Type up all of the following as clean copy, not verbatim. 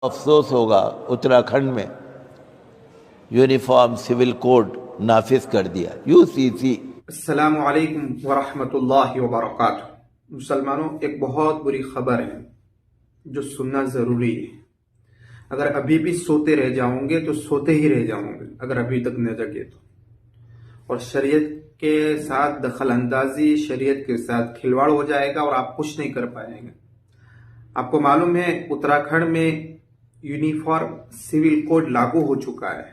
افسوس ہوگا اتراکھنڈ میں یونیفارم سول کوڈ نافذ کر دیا، UCC۔ السلام علیکم ورحمۃ اللہ وبرکاتہ۔ مسلمانوں، ایک بہت بری خبر ہے جو سننا ضروری ہے۔ اگر ابھی بھی سوتے رہ جاؤں گے تو سوتے ہی رہ جاؤں گے، اگر ابھی تک نہ جگے تو۔ اور شریعت کے ساتھ دخل اندازی، شریعت کے ساتھ کھلواڑ ہو جائے گا اور آپ کچھ نہیں کر پائیں گے۔ آپ کو معلوم ہے اتراکھنڈ میں یونیفارم سول کوڈ لاگو ہو چکا ہے،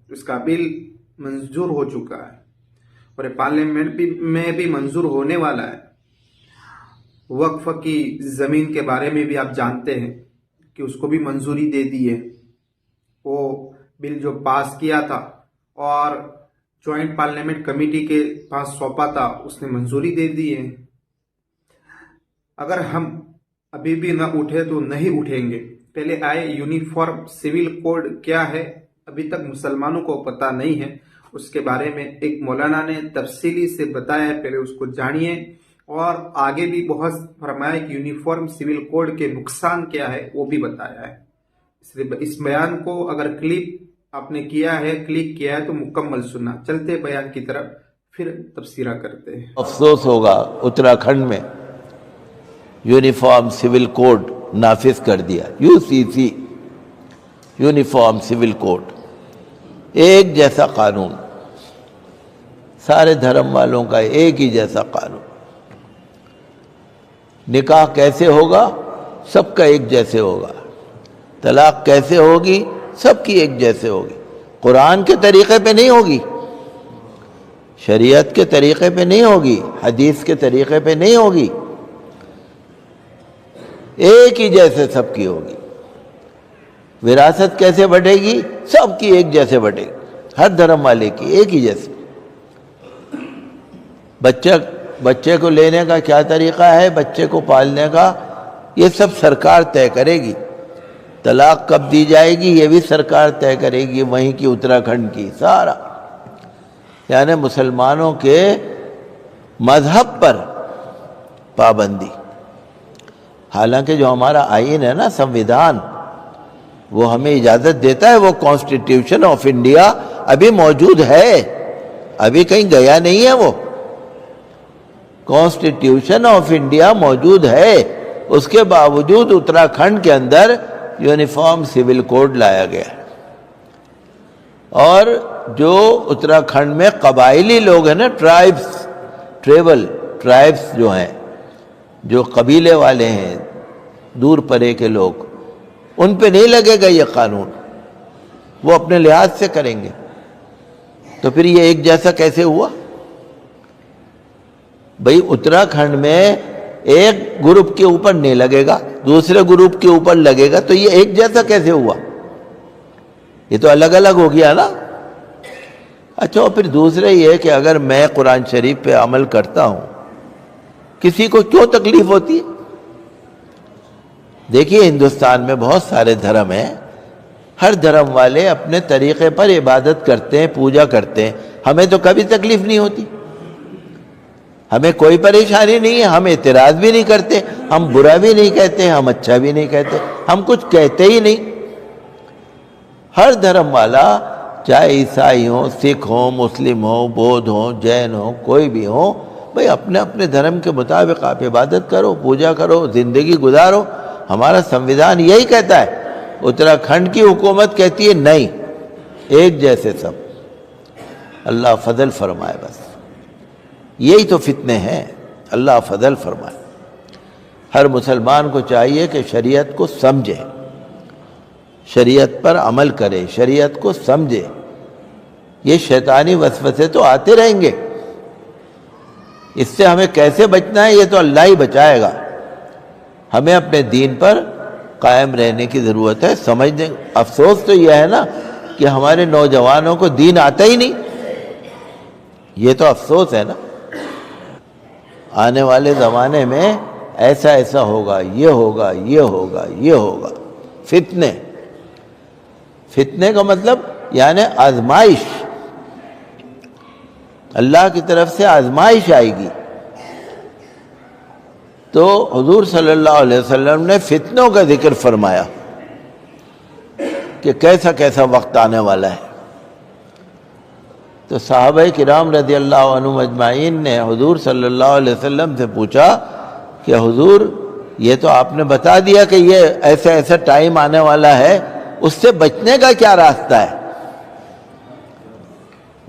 اس کا بل منظور ہو چکا ہے اور پارلیمنٹ میں بھی منظور ہونے والا ہے۔ وقف کی زمین کے بارے میں بھی آپ جانتے ہیں کہ اس کو بھی منظوری دے دی ہے۔ وہ بل جو پاس کیا تھا اور جوائنٹ پارلیمنٹ کمیٹی کے پاس سونپا تھا، اس نے منظوری دے دی ہے۔ اگر ہم ابھی بھی نہ اٹھے تو نہیں اٹھیں گے۔ پہلے آئے یونیفارم سول کوڈ کیا ہے، ابھی تک مسلمانوں کو پتہ نہیں ہے، اس کے بارے میں ایک مولانا نے تفصیلی سے بتایا ہے، پہلے اس کو جانیے۔ اور آگے بھی بہت فرمایا کہ یونیفارم سول کوڈ کے نقصان کیا ہے وہ بھی بتایا ہے۔ اس بیان کو اگر آپ نے کلک کیا ہے تو مکمل سننا۔ چلتے بیان کی طرف، پھر تفسیرہ کرتے ہیں۔ افسوس ہوگا اتراکھنڈ میں یونیفارم سول کوڈ نافذ کر دیا، UCC، یونیفارم سول کوڈ، ایک جیسا قانون، سارے دھرم والوں کا ایک ہی جیسا قانون۔ نکاح کیسے ہوگا؟ سب کا ایک جیسے ہوگا۔ طلاق کیسے ہوگی؟ سب کی ایک جیسے ہوگی۔ قرآن کے طریقے پہ نہیں ہوگی، شریعت کے طریقے پہ نہیں ہوگی، حدیث کے طریقے پہ نہیں ہوگی، ایک ہی جیسے سب کی ہوگی۔ وراثت کیسے بٹے گی؟ سب کی ایک جیسے بٹے گی، ہر دھرم والے کی ایک ہی جیسے۔ بچے کو لینے کا کیا طریقہ ہے، بچے کو پالنے کا، یہ سب سرکار طے کرے گی۔ طلاق کب دی جائے گی یہ بھی سرکار طے کرے گی، وہیں کی اتراکھنڈ کی سارا۔ یعنی مسلمانوں کے مذہب پر پابندی۔ حالانکہ جو ہمارا آئین ہے نا، سنویدھان، وہ ہمیں اجازت دیتا ہے، وہ کانسٹیٹیوشن آف انڈیا ابھی موجود ہے، ابھی کہیں گیا نہیں ہے۔ وہ کانسٹیٹیوشن آف انڈیا موجود ہے، اس کے باوجود اتراکھنڈ کے اندر یونیفارم سول کوڈ لایا گیا ہے۔ اور جو اتراکھنڈ میں قبائلی لوگ ہیں نا، ٹرائبس جو ہیں، جو قبیلے والے ہیں، دور پرے کے لوگ، ان پہ نہیں لگے گا یہ قانون، وہ اپنے لحاظ سے کریں گے۔ تو پھر یہ ایک جیسا کیسے ہوا؟ بھئی اتراکھنڈ میں ایک گروپ کے اوپر نہیں لگے گا، دوسرے گروپ کے اوپر لگے گا، تو یہ ایک جیسا کیسے ہوا؟ یہ تو الگ الگ ہو گیا نا۔ اچھا، اور پھر دوسرے یہ کہ اگر میں قرآن شریف پہ عمل کرتا ہوں، کسی کو کیوں تکلیف ہوتی ہے؟ دیکھیے، ہندوستان میں بہت سارے دھرم ہیں، ہر دھرم والے اپنے طریقے پر عبادت کرتے ہیں، پوجا کرتے ہیں، ہمیں تو کبھی تکلیف نہیں ہوتی، ہمیں کوئی پریشانی نہیں ہے، ہم اعتراض بھی نہیں کرتے، ہم برا بھی نہیں کہتے، ہم اچھا بھی نہیں کہتے، ہم کچھ کہتے ہی نہیں۔ ہر دھرم والا، چاہے عیسائی ہوں، سکھ ہوں، مسلم ہوں، بودھ ہوں، جین ہوں، کوئی بھی ہوں، بھئی اپنے اپنے دھرم کے مطابق آپ عبادت کرو، پوجا کرو، زندگی گزارو۔ ہمارا سنویدھان یہی کہتا ہے۔ اتراکھنڈ کی حکومت کہتی ہے نہیں، ایک جیسے سب۔ اللہ فضل فرمائے، بس یہی تو فتنے ہیں، اللہ فضل فرمائے۔ ہر مسلمان کو چاہیے کہ شریعت کو سمجھے، شریعت پر عمل کرے، شریعت کو سمجھے۔ یہ شیطانی وسوسے تو آتے رہیں گے، اس سے ہمیں کیسے بچنا ہے یہ تو اللہ ہی بچائے گا۔ ہمیں اپنے دین پر قائم رہنے کی ضرورت ہے، سمجھنے۔ افسوس تو یہ ہے نا کہ ہمارے نوجوانوں کو دین آتا ہی نہیں، یہ تو افسوس ہے نا۔ آنے والے زمانے میں ایسا ہوگا، یہ ہوگا، یہ ہوگا، یہ ہوگا۔ فتنے کا مطلب یعنی آزمائش، اللہ کی طرف سے آزمائش آئے گی۔ تو حضور صلی اللہ علیہ وسلم نے فتنوں کا ذکر فرمایا، کہ کیسا کیسا وقت آنے والا ہے۔ تو صحابہ کرام رضی اللہ عنہم اجمعین نے حضور صلی اللہ علیہ وسلم سے پوچھا کہ حضور یہ تو آپ نے بتا دیا کہ یہ ایسا ایسا ٹائم آنے والا ہے، اس سے بچنے کا کیا راستہ ہے،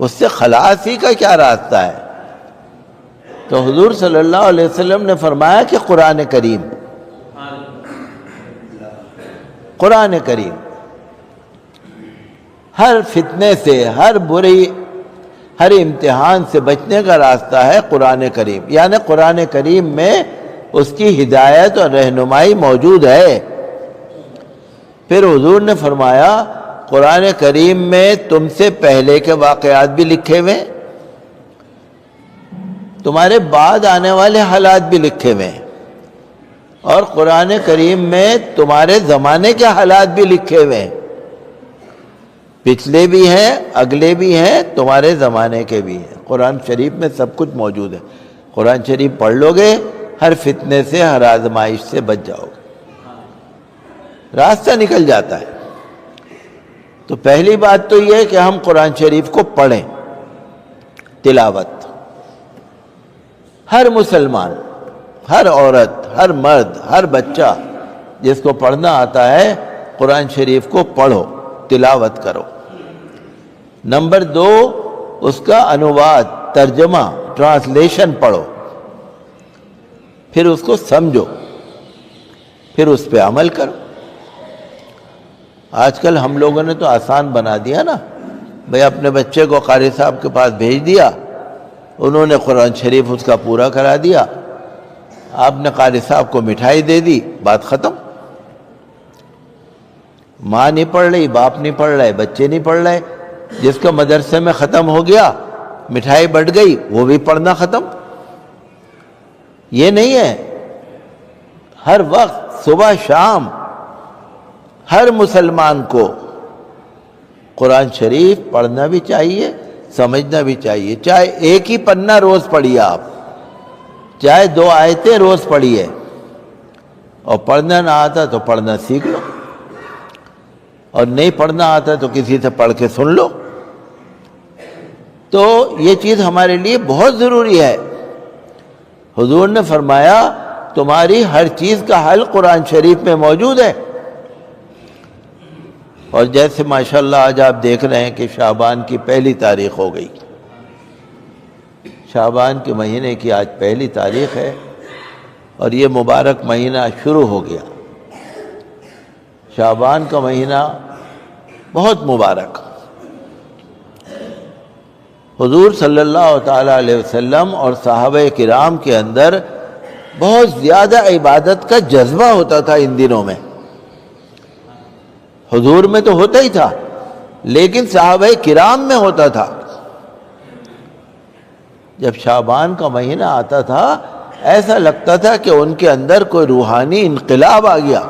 اس سے خلاصی کا کیا راستہ ہے؟ تو حضور صلی اللہ علیہ وسلم نے فرمایا کہ قرآن کریم، قرآن کریم ہر فتنے سے، ہر امتحان سے بچنے کا راستہ ہے قرآن کریم، یعنی قرآن کریم میں اس کی ہدایت اور رہنمائی موجود ہے۔ پھر حضور نے فرمایا قرآن کریم میں تم سے پہلے کے واقعات بھی لکھے ہوئے، تمہارے بعد آنے والے حالات بھی لکھے ہوئے، اور قرآن کریم میں تمہارے زمانے کے حالات بھی لکھے ہوئے ہیں، پچھلے بھی ہیں، اگلے بھی ہیں، تمہارے زمانے کے بھی ہیں۔ قرآن شریف میں سب کچھ موجود ہے۔ قرآن شریف پڑھ لو گے ہر فتنے سے، ہر آزمائش سے بچ جاؤ گے، راستہ نکل جاتا ہے۔ تو پہلی بات تو یہ ہے کہ ہم قرآن شریف کو پڑھیں، تلاوت۔ ہر مسلمان، ہر عورت، ہر مرد، ہر بچہ جس کو پڑھنا آتا ہے قرآن شریف کو پڑھو، تلاوت کرو۔ نمبر 2، اس کا انواد، ترجمہ، ٹرانسلیشن پڑھو، پھر اس کو سمجھو، پھر اس پہ عمل کرو۔ آج کل ہم لوگوں نے تو آسان بنا دیا نا، بھئی اپنے بچے کو قاری صاحب کے پاس بھیج دیا، انہوں نے قرآن شریف اس کا پورا کرا دیا، آپ نے قاری صاحب کو مٹھائی دے دی، بات ختم۔ ماں نہیں پڑھ رہی، باپ نہیں پڑھ رہے، بچے نہیں پڑھ رہے، جس کا مدرسے میں ختم ہو گیا، مٹھائی بٹ گئی، وہ بھی پڑھنا ختم۔ یہ نہیں ہے، ہر وقت صبح شام ہر مسلمان کو قرآن شریف پڑھنا بھی چاہیے، سمجھنا بھی چاہیے۔ چاہے ایک ہی پنہ روز پڑھیے آپ، چاہے 2 آیتیں روز پڑھیے، اور پڑھنا نہ آتا تو پڑھنا سیکھ لو، اور نہیں پڑھنا آتا تو کسی سے پڑھ کے سن لو۔ تو یہ چیز ہمارے لیے بہت ضروری ہے۔ حضور نے فرمایا تمہاری ہر چیز کا حل قرآن شریف میں موجود ہے۔ اور جیسے ماشاءاللہ آج آپ دیکھ رہے ہیں کہ شعبان کی 1 تاریخ ہو گئی، شعبان کے مہینے کی آج 1 تاریخ ہے، اور یہ مبارک مہینہ شروع ہو گیا۔ شعبان کا مہینہ بہت مبارک۔ حضور صلی اللہ تعالیٰ علیہ وسلم اور صحابہ کرام کے اندر بہت زیادہ عبادت کا جذبہ ہوتا تھا ان دنوں میں۔ حضور میں تو ہوتا ہی تھا، لیکن صحابہ کرام میں ہوتا تھا۔ جب شعبان کا مہینہ آتا تھا ایسا لگتا تھا کہ ان کے اندر کوئی روحانی انقلاب آ گیا،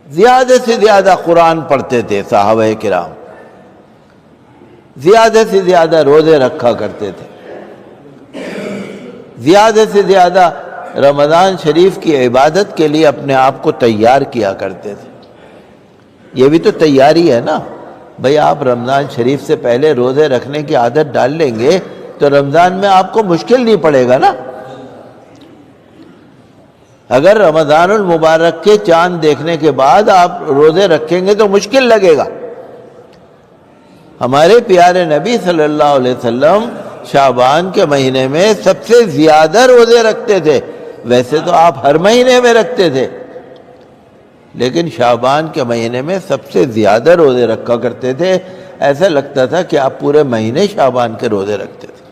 زیادہ سے زیادہ قرآن پڑھتے تھے صحابہ کرام، زیادہ سے زیادہ روزے رکھا کرتے تھے، زیادہ سے زیادہ رمضان شریف کی عبادت کے لیے اپنے آپ کو تیار کیا کرتے تھے۔ یہ بھی تو تیاری ہے نا، بھئی آپ رمضان شریف سے پہلے روزے رکھنے کی عادت ڈال لیں گے تو رمضان میں آپ کو مشکل نہیں پڑے گا نا۔ اگر رمضان المبارک کے چاند دیکھنے کے بعد آپ روزے رکھیں گے تو مشکل لگے گا۔ ہمارے پیارے نبی صلی اللہ علیہ وسلم شعبان کے مہینے میں سب سے زیادہ روزے رکھتے تھے۔ ویسے تو آپ ہر مہینے میں رکھتے تھے، لیکن شعبان کے مہینے میں سب سے زیادہ روزے رکھا کرتے تھے۔ ایسا لگتا تھا کہ آپ پورے مہینے شعبان کے روزے رکھتے تھے،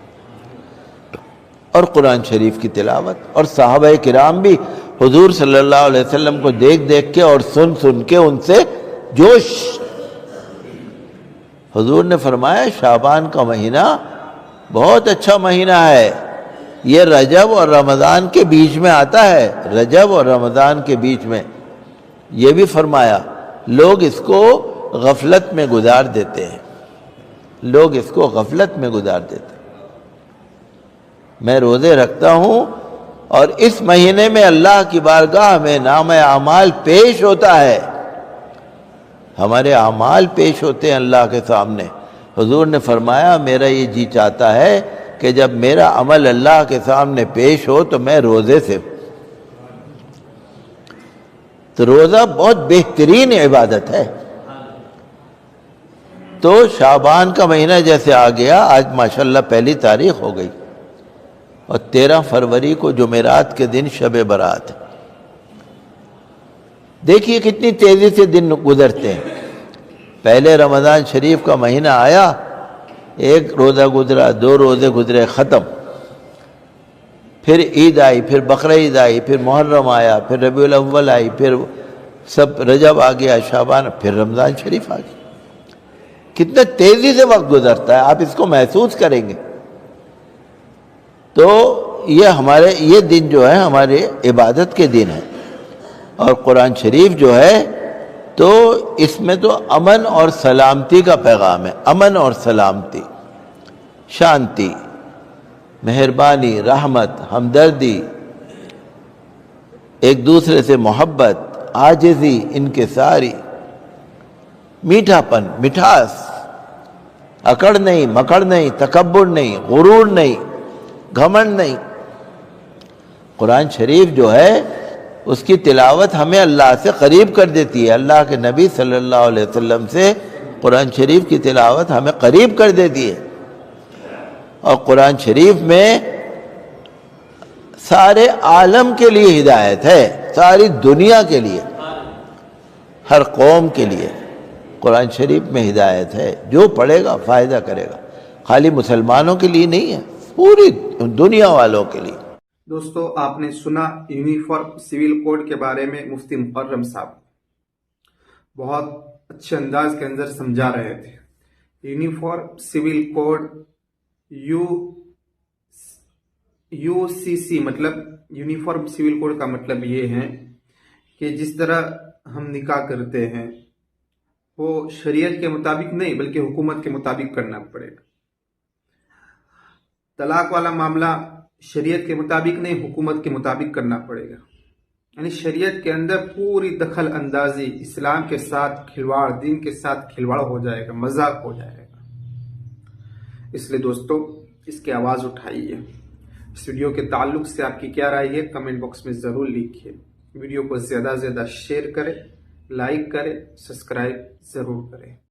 اور قرآن شریف کی تلاوت۔ اور صحابہ کرام بھی حضور صلی اللہ علیہ وسلم کو دیکھ دیکھ کے اور سن سن کے ان سے جوش۔ حضور نے فرمایا شعبان کا مہینہ بہت اچھا مہینہ ہے، یہ رجب اور رمضان کے بیچ میں آتا ہے، رجب اور رمضان کے بیچ میں۔ یہ بھی فرمایا لوگ اس کو غفلت میں گزار دیتے ہیں، لوگ اس کو غفلت میں گزار دیتے ہیں۔ میں روزے رکھتا ہوں اور اس مہینے میں اللہ کی بارگاہ میں نام اعمال پیش ہوتا ہے، ہمارے اعمال پیش ہوتے ہیں اللہ کے سامنے۔ حضور نے فرمایا میرا یہ جی چاہتا ہے کہ جب میرا عمل اللہ کے سامنے پیش ہو تو میں روزے سے، تو روزہ بہت بہترین عبادت ہے۔ تو شعبان کا مہینہ جیسے آ گیا، آج ماشاءاللہ پہلی تاریخ ہو گئی، اور 13 فروری کو جمعرات کے دن شب برات ہے۔ دیکھیے کتنی تیزی سے دن گزرتے ہیں۔ پہلے رمضان شریف کا مہینہ آیا، ایک روزہ گزرا، 2 روزے گزرے، ختم۔ پھر عید آئی، پھر بقرعید آئی، پھر محرم آیا، پھر ربیع الاول آئی، پھر سب رجب آ گیا، شعبان، پھر رمضان شریف آ گیا۔ کتنا تیزی سے وقت گزرتا ہے، آپ اس کو محسوس کریں گے۔ تو یہ دن جو ہے ہمارے عبادت کے دن ہے، اور قرآن شریف جو ہے تو اس میں تو امن اور سلامتی کا پیغام ہے، امن اور سلامتی، شانتی، مہربانی، رحمت، ہمدردی، ایک دوسرے سے محبت، عاجزی، انکساری، میٹھا پن، مٹھاس، اکڑ نہیں، مکڑ نہیں، تکبر نہیں، غرور نہیں، گھمنڈ نہیں۔ قرآن شریف جو ہے اس کی تلاوت ہمیں اللہ سے قریب کر دیتی ہے، اللہ کے نبی صلی اللہ علیہ وسلم سے قرآن شریف کی تلاوت ہمیں قریب کر دیتی ہے۔ اور قرآن شریف میں سارے عالم کے لیے ہدایت ہے، ساری دنیا کے لیے، ہر قوم کے لیے قرآن شریف میں ہدایت ہے، جو پڑھے گا فائدہ کرے گا، خالی مسلمانوں کے لیے نہیں ہے، پوری دنیا والوں کے لیے۔ دوستو، آپ نے سنا یونیفارم سول کوڈ کے بارے میں مفتی مکرم صاحب بہت اچھے انداز کے اندر سمجھا رہے تھے۔ یونیفارم سول کوڈ UCC مطلب یونیفارم سول کوڈ کا مطلب یہ ہے کہ جس طرح ہم نکاح کرتے ہیں وہ شریعت کے مطابق نہیں بلکہ حکومت کے مطابق کرنا پڑے گا۔ طلاق والا معاملہ شریعت کے مطابق نہیں، حکومت کے مطابق کرنا پڑے گا۔ یعنی شریعت کے اندر پوری دخل اندازی، اسلام کے ساتھ کھلواڑ، دین کے ساتھ کھلواڑ ہو جائے گا، مذاق ہو جائے گا۔ اس لیے دوستو اس کی آواز اٹھائیے۔ اس ویڈیو کے تعلق سے آپ کی کیا رائے ہے کمنٹ باکس میں ضرور لکھیے۔ ویڈیو کو زیادہ سے زیادہ شیئر کریں، لائک کریں، سبسکرائب ضرور کریں۔